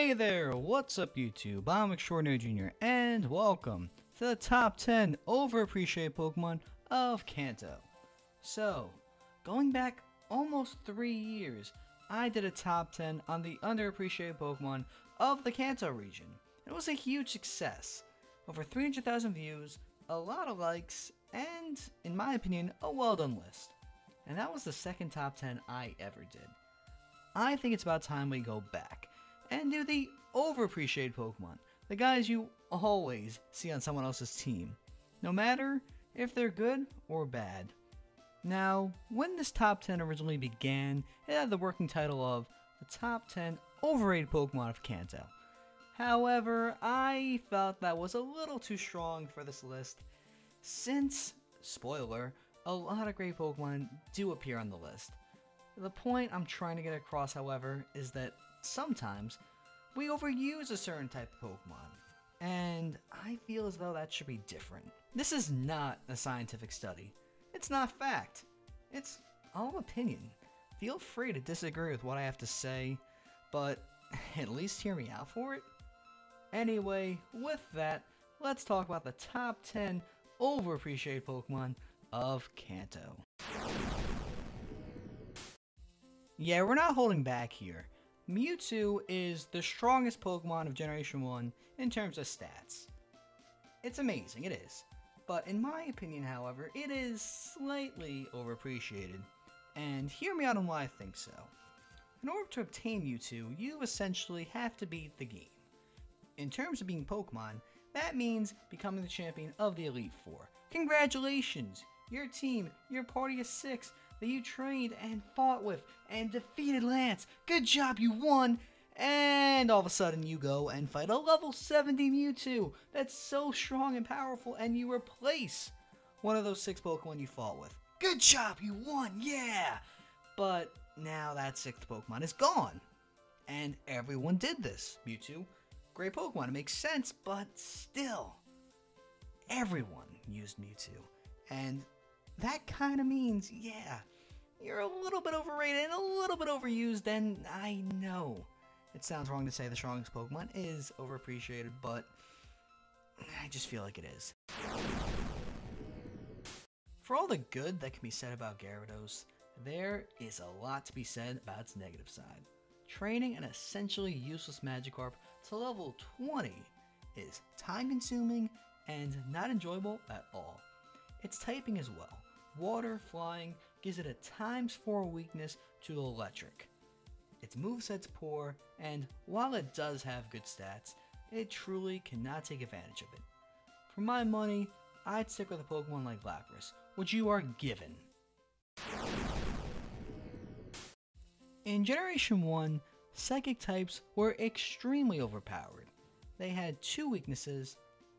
Hey there, what's up YouTube? I'm Extraordinary Jr. and welcome to the top 10 overappreciated Pokemon of Kanto. So, going back almost 3 years, I did a top 10 on the underappreciated Pokemon of the Kanto region. It was a huge success. Over 300,000 views, a lot of likes, and, in my opinion, a well done list. And that was the second top 10 I ever did. I think it's about time we go back and do the overappreciated Pokemon, the guys you always see on someone else's team, no matter if they're good or bad. Now, when this top 10 originally began, it had the working title of the top 10 overrated Pokemon of Kanto. However, I felt that was a little too strong for this list, since, spoiler, a lot of great Pokemon do appear on the list. The point I'm trying to get across, however, is that sometimes we overuse a certain type of Pokemon, and I feel as though that should be different. This is not a scientific study. It's not fact. It's all opinion. Feel free to disagree with what I have to say, but at least hear me out for it. Anyway, with that, let's talk about the top 10 overappreciated Pokemon of Kanto. Yeah, we're not holding back here. Mewtwo is the strongest Pokemon of Generation 1 in terms of stats. It's amazing, it is. But in my opinion, however, it is slightly overappreciated. And hear me out on why I think so. In order to obtain Mewtwo, you essentially have to beat the game. In terms of being Pokemon, that means becoming the champion of the Elite Four. Congratulations! Your team, your party of 6, that you trained and fought with and defeated Lance. Good job, you won! And all of a sudden you go and fight a level 70 Mewtwo that's so strong and powerful, and you replace one of those 6 Pokemon you fought with. Good job, you won, yeah! But now that 6th Pokemon is gone. And everyone did this. Mewtwo, great Pokemon, it makes sense, but still, everyone used Mewtwo. And that kind of means, yeah, you're a little bit overrated and a little bit overused, and I know it sounds wrong to say the strongest Pokemon is overappreciated, but I just feel like it is. For all the good that can be said about Gyarados, there is a lot to be said about its negative side. Training an essentially useless Magikarp to level 20 is time-consuming and not enjoyable at all. Its typing as well. Water, flying, gives it a ×4 weakness to electric. Its moveset's poor, and while it does have good stats, it truly cannot take advantage of it. For my money, I'd stick with a Pokemon like Lapras, which you are given. In Generation 1, Psychic types were extremely overpowered. They had 2 weaknesses,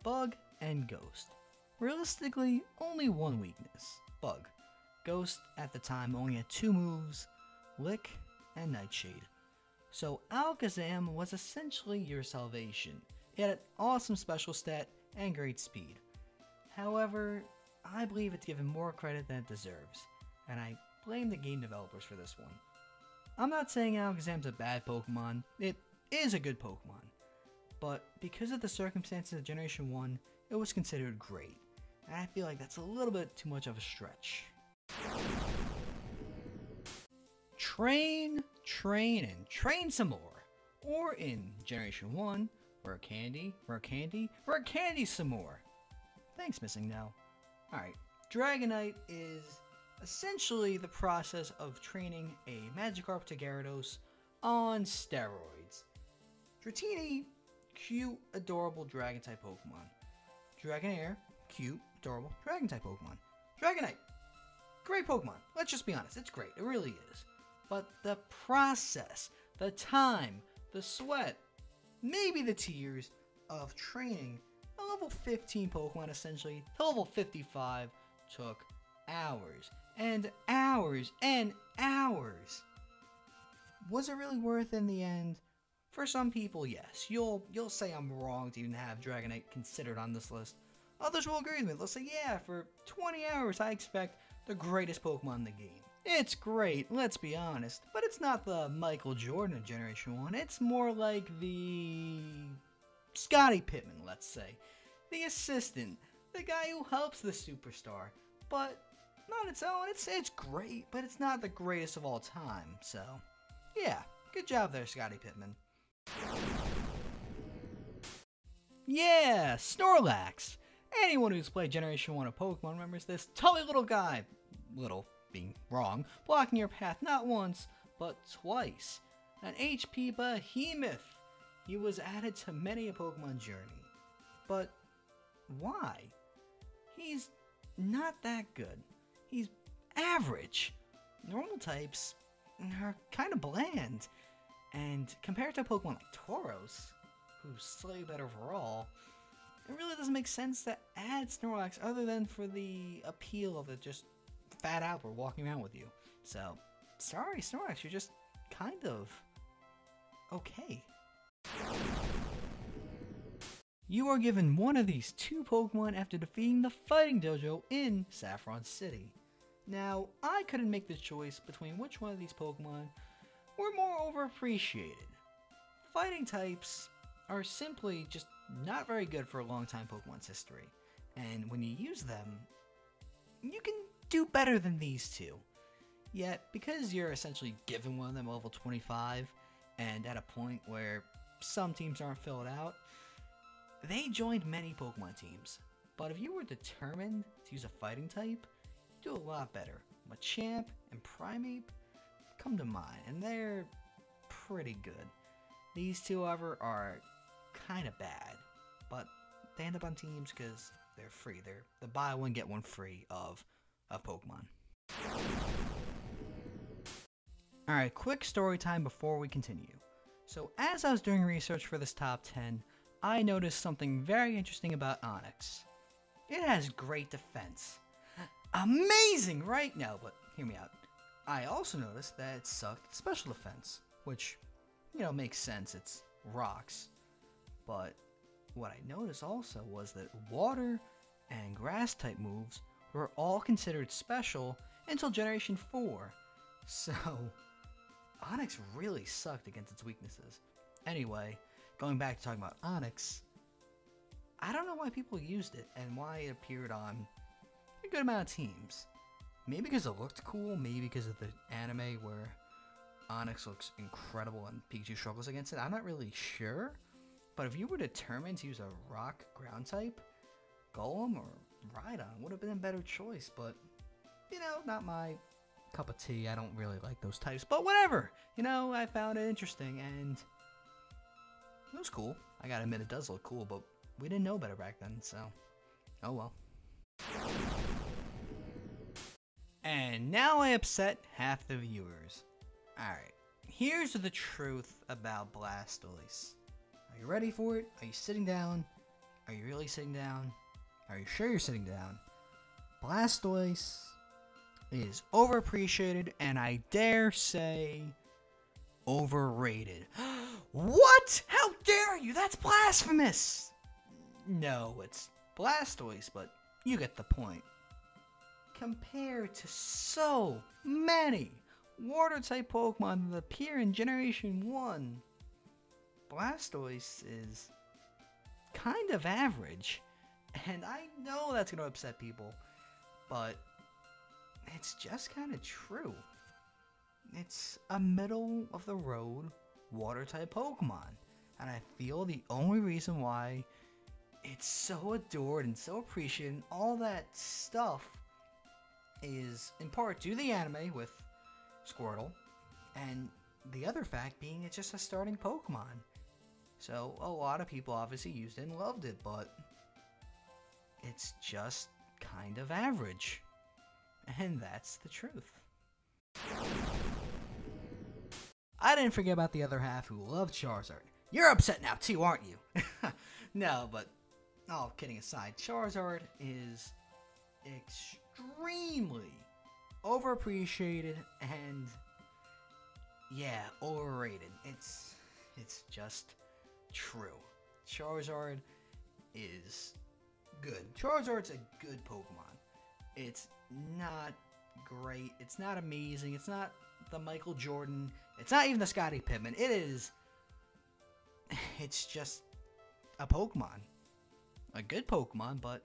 Bug and Ghost. Realistically, only 1 weakness, Bug. Ghost, at the time, only had 2 moves, Lick and Nightshade. So Alakazam was essentially your salvation. It had an awesome special stat and great speed. However, I believe it's given more credit than it deserves, and I blame the game developers for this one. I'm not saying Alakazam's a bad Pokemon, it is a good Pokemon. But because of the circumstances of Generation 1, it was considered great. And I feel like that's a little bit too much of a stretch. Train, and train some more. Or in Generation 1, rare candy some more. Thanks, Missing Now. Alright, Dragonite is essentially the process of training a Magikarp to Gyarados on steroids. Dratini, cute, adorable Dragon-type Pokemon. Dragonair, cute, adorable Dragon-type Pokemon. Dragonite, great Pokemon. Let's just be honest, it's great. It really is. But the process, the time, the sweat, maybe the tears of training a level 15 Pokemon essentially to level 55 took hours and hours and hours. Was it really worth it in the end? For some people, yes. You'll say I'm wrong to even have Dragonite considered on this list. Others will agree with me. They'll say, yeah, for 20 hours I expect the greatest Pokemon in the game. It's great, let's be honest, but it's not the Michael Jordan of Generation 1. It's more like the Scottie Pippen, let's say. The assistant, the guy who helps the superstar. But on its own, it's great, but it's not the greatest of all time. So, yeah, good job there, Scottie Pippen. Yeah, Snorlax. Anyone who's played Generation 1 of Pokemon remembers this tubby little guy. Little being wrong, blocking your path not once, but twice. An HP behemoth. He was added to many a Pokemon journey. But why? He's not that good. He's average. Normal types are kind of bland. And compared to a Pokemon like Tauros, who's slightly better overall, it really doesn't make sense to add Snorlax other than for the appeal of it just fat Albert walking around with you. So, sorry Snorlax, you're just kind of okay. You are given one of these two Pokemon after defeating the Fighting Dojo in Saffron City. Now, I couldn't make the choice between which one of these Pokemon were more overappreciated. Fighting types are simply just not very good for a long time Pokemon's history, and when you use them, you can do better than these two. Yet, because you're essentially given one of them level 25, and at a point where some teams aren't filled out, they joined many Pokemon teams. But if you were determined to use a fighting type, you do a lot better. Machamp and Primeape come to mind, and they're pretty good. These two, however, are kind of bad, but they end up on teams because they're free. They're the buy one get one free of Pokemon. Alright, quick story time before we continue. So as I was doing research for this top 10, I noticed something very interesting about Onix. It has great defense. Amazing, right? No, but hear me out. I also noticed that it sucked at special defense, which, you know, makes sense, it's rocks. But what I noticed also was that water and grass type moves were all considered special until Generation 4. So, Onix really sucked against its weaknesses. Anyway, going back to talking about Onix, I don't know why people used it and why it appeared on a good amount of teams. Maybe because it looked cool, maybe because of the anime where Onix looks incredible and Pikachu struggles against it. I'm not really sure. But if you were determined to use a rock ground type, Golem or Rhydon would have been a better choice. But, you know, not my cup of tea. I don't really like those types. But whatever. You know, I found it interesting and it was cool. I gotta admit, it does look cool, but we didn't know better back then, so oh well. And now I upset half the viewers. Alright, here's the truth about Blastoise. Are you ready for it? Are you sitting down? Are you really sitting down? Are you sure you're sitting down? Blastoise is overappreciated and I dare say overrated. What? How dare you? That's blasphemous! No, it's Blastoise, but you get the point. Compared to so many water-type Pokemon that appear in Generation 1, Blastoise is kind of average. And I know that's going to upset people, but it's just kind of true. It's a middle-of-the-road water-type Pokemon. And I feel the only reason why it's so adored and so appreciated and all that stuff is in part due to the anime with Squirtle, and the other fact being it's just a starting Pokemon. So a lot of people obviously used it and loved it, but it's just kind of average. And that's the truth. I didn't forget about the other half who loved Charizard. You're upset now too, aren't you? No, but all kidding aside, Charizard is extremely overappreciated and, yeah, overrated. It's just true. Charizard is good. Charizard's a good Pokemon. It's not great. It's not amazing. It's not the Michael Jordan. It's not even the Scottie Pippen. It's just a Pokemon. A good Pokemon, but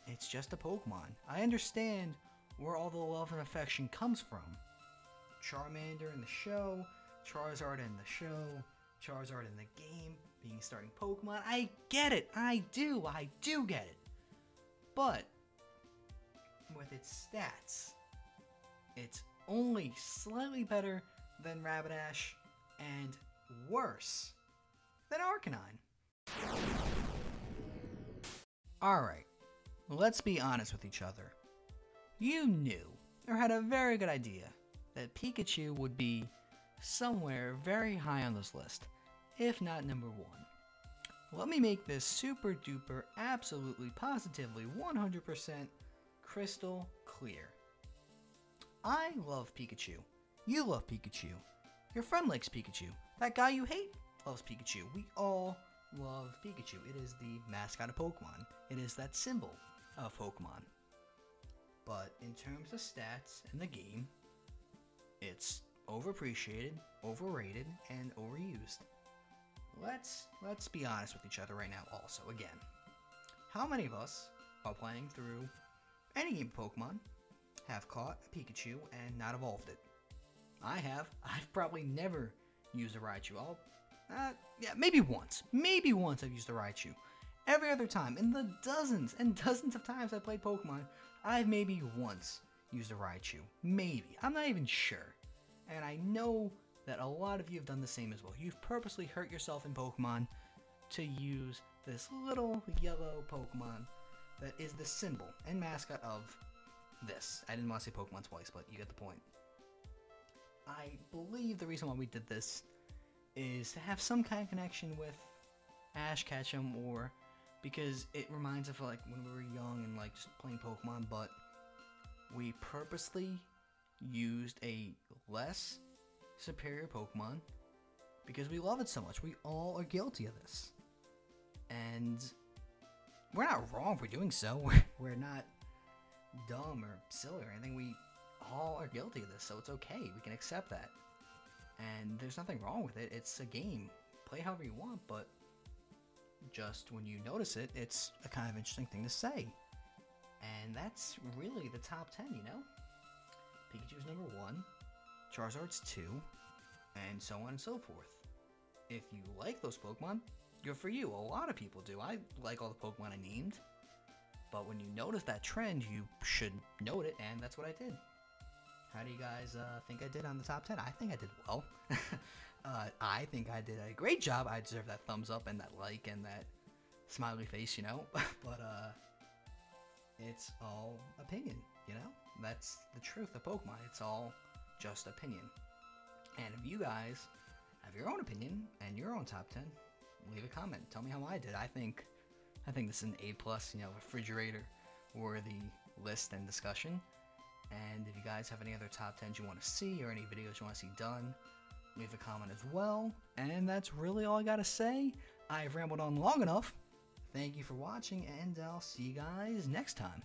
it's just a Pokemon. I understand where all the love and affection comes from. Charmander in the show, Charizard in the show, Charizard in the game, being starting Pokemon. I get it. I do get it. But with its stats, it's only slightly better than Rapidash and worse than Arcanine. Alright, let's be honest with each other. You knew, or had a very good idea, that Pikachu would be somewhere very high on this list, if not number 1. Let me make this super duper, absolutely, positively, 100% crystal clear. I love Pikachu. You love Pikachu. Your friend likes Pikachu. That guy you hate loves Pikachu. We all love Pikachu. It is the mascot of Pokemon. It is that symbol of Pokemon. But in terms of stats in the game, it's overappreciated, overrated, and overused. Let's be honest with each other right now also, again. How many of us, while playing through any game of Pokemon, have caught a Pikachu and not evolved it? I have. I've probably never used a Raichu. Yeah, maybe once. Maybe once I've used a Raichu. Every other time, in the dozens and dozens of times I played Pokemon, I've maybe once used a Raichu. Maybe. I'm not even sure. And I know that a lot of you have done the same as well. You've purposely hurt yourself in Pokemon to use this little yellow Pokemon that is the symbol and mascot of this. I didn't want to say Pokemon twice, but you get the point. I believe the reason why we did this is to have some kind of connection with Ash Ketchum, or because it reminds us of like when we were young and like just playing Pokemon, but we purposely used a less superior Pokemon because we love it so much. We all are guilty of this, and we're not wrong for doing so. We're not dumb or silly or anything. We all are guilty of this, so it's okay. We can accept that, and there's nothing wrong with it. It's a game. Play however you want, but just when you notice it, it's a kind of interesting thing to say. And that's really the top 10, you know? Pikachu's number 1, Charizard's 2, and so on and so forth. If you like those Pokemon, good for you. A lot of people do. I like all the Pokemon I named. But when you notice that trend, you should note it, and that's what I did. How do you guys think I did on the top 10? I think I did well. I think I did a great job. I deserve that thumbs up and that like and that smiley face, you know? But it's all opinion, you know? That's the truth of Pokemon. It's all just opinion. And if you guys have your own opinion and your own top 10, leave a comment. Tell me how I did. I think this is an A+, you know, refrigerator worthy list and discussion. And if you guys have any other top 10s you want to see or any videos you want to see done, leave a comment as well. And that's really all I gotta say. I've rambled on long enough. Thank you for watching, and I'll see you guys next time.